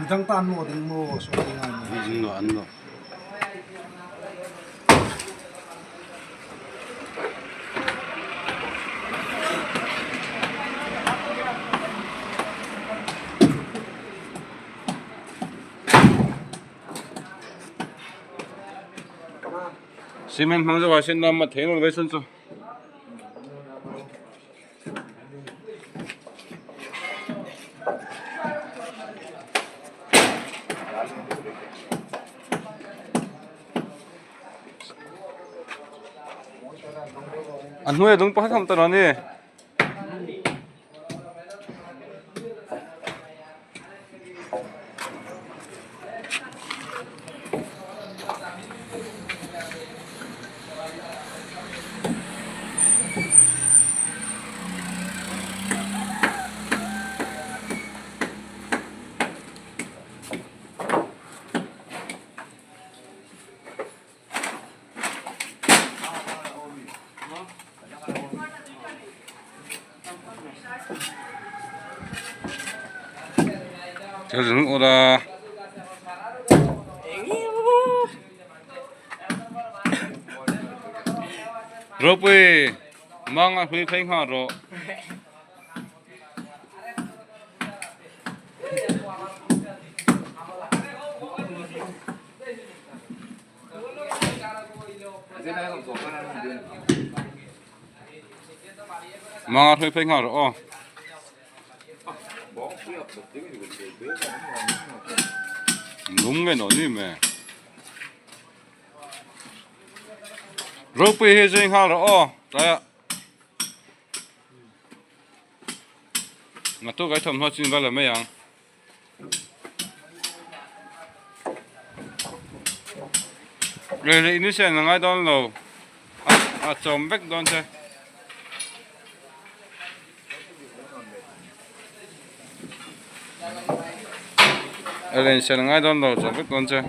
Dang tan mo ding mo so nga. Ano. 시멘 방송 하신다 엄마 대놓고 왜 썼어? 안 후에 너무 빠삭 따라니. 저는 오라. 로브이 망아 후이 팽하로. 망아 후이 팽하로. 농매 너니매 로프 해징 하러 다야 mà tôi cái thầm hoa chín vào là mấy ăn rồi lấy nước xe là ngay đó lầu chồng bách đón xe lên xe là ngay đó lầu chồng bách đón xe